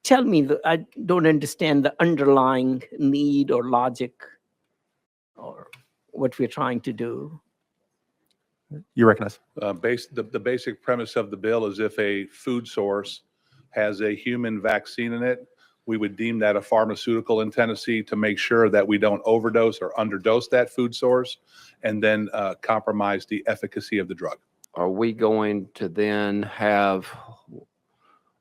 tell me, I don't understand the underlying need or logic or what we're trying to do. You recognize. The basic premise of the bill is if a food source has a human vaccine in it, we would deem that a pharmaceutical in Tennessee to make sure that we don't overdose or underdose that food source and then compromise the efficacy of the drug. Are we going to then have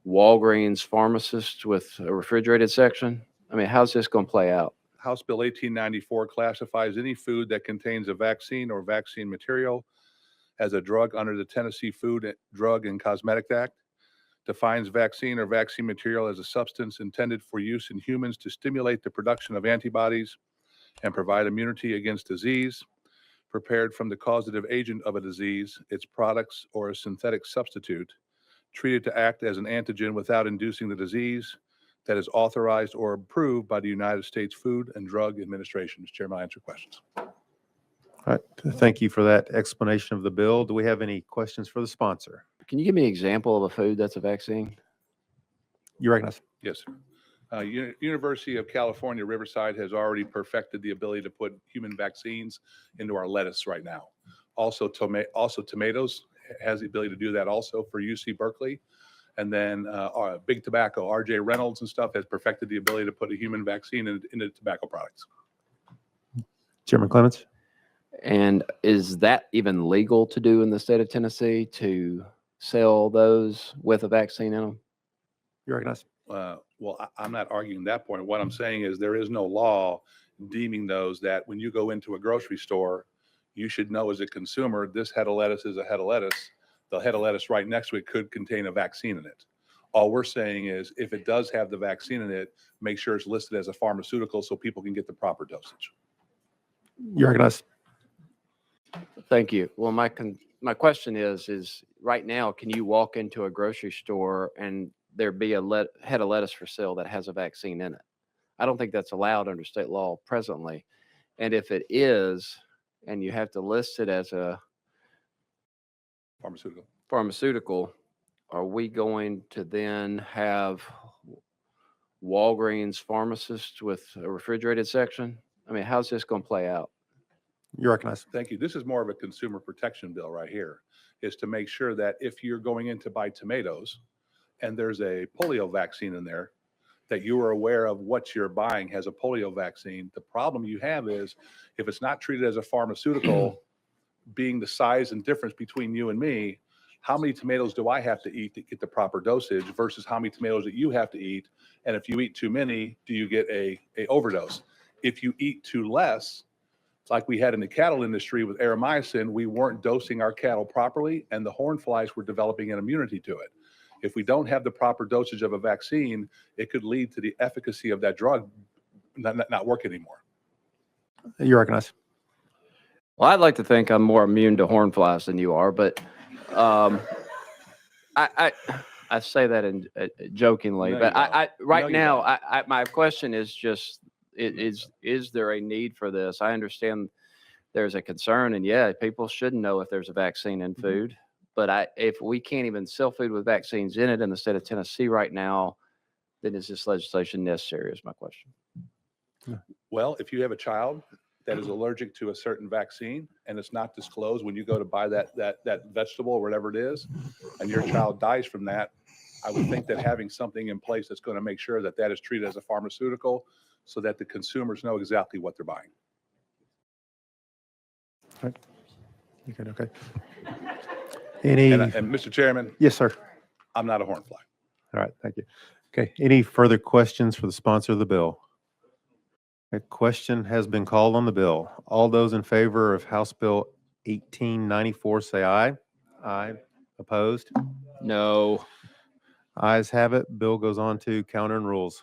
Walgreens pharmacists with a refrigerated section? I mean, how's this going to play out? House Bill 1894 classifies any food that contains a vaccine or vaccine material as a drug under the Tennessee Food, Drug, and Cosmetic Act. Defines vaccine or vaccine material as a substance intended for use in humans to stimulate the production of antibodies and provide immunity against disease, prepared from the causative agent of a disease, its products, or a synthetic substitute, treated to act as an antigen without inducing the disease, that is authorized or approved by the United States Food and Drug Administration. Mr. Chairman, I'll answer questions. All right. Thank you for that explanation of the bill. Do we have any questions for the sponsor? Can you give me an example of a food that's a vaccine? You recognize. Yes, sir. University of California, Riverside has already perfected the ability to put human vaccines into our lettuce right now. Also, tomatoes has the ability to do that also for UC Berkeley. And then Big Tobacco, RJ Reynolds and stuff has perfected the ability to put a human vaccine into tobacco products. Chairman Clements. And is that even legal to do in the state of Tennessee, to sell those with a vaccine in them? You recognize. Well, I'm not arguing that point. What I'm saying is there is no law deeming those that when you go into a grocery store, you should know as a consumer, this head of lettuce is a head of lettuce. The head of lettuce right next to it could contain a vaccine in it. All we're saying is if it does have the vaccine in it, make sure it's listed as a pharmaceutical so people can get the proper dosage. You recognize. Thank you. Well, my question is right now, can you walk into a grocery store and there be a head of lettuce for sale that has a vaccine in it? I don't think that's allowed under state law presently. And if it is, and you have to list it as a pharmaceutical, are we going to then have Walgreens pharmacists with a refrigerated section? I mean, how's this going to play out? You recognize. Thank you. This is more of a consumer protection bill right here, is to make sure that if you're going in to buy tomatoes and there's a polio vaccine in there, that you are aware of what you're buying has a polio vaccine. The problem you have is if it's not treated as a pharmaceutical, being the size and difference between you and me, how many tomatoes do I have to eat to get the proper dosage versus how many tomatoes that you have to eat? And if you eat too many, do you get a overdose? If you eat too less, like we had in the cattle industry with Aeromycin, we weren't dosing our cattle properly and the horn flies were developing an immunity to it. If we don't have the proper dosage of a vaccine, it could lead to the efficacy of that drug not work anymore. You recognize. Well, I'd like to think I'm more immune to horn flies than you are, but I say that in jokingly. No, but you don't. My question is just, is there a need for this? I understand there's a concern, and yeah, people should know if there's a vaccine in food. But if we can't even sell food with vaccines in it in the state of Tennessee right now, then is this legislation necessary? Is my question. Well, if you have a child that is allergic to a certain vaccine and it's not disclosed when you go to buy that vegetable or whatever it is, and your child dies from that, I would think that having something in place that's going to make sure that that is treated as a pharmaceutical so that the consumers know exactly what they're buying. All right. You good? Okay. Any? And Mr. Chairman, Yes, sir. I'm not a horn fly. All right. Thank you. Okay. Any further questions for the sponsor of the bill? A question has been called on the bill. All those in favor of House Bill 1894 say aye. Aye. Opposed? No. Ayes have it. Bill goes on to counter and rules.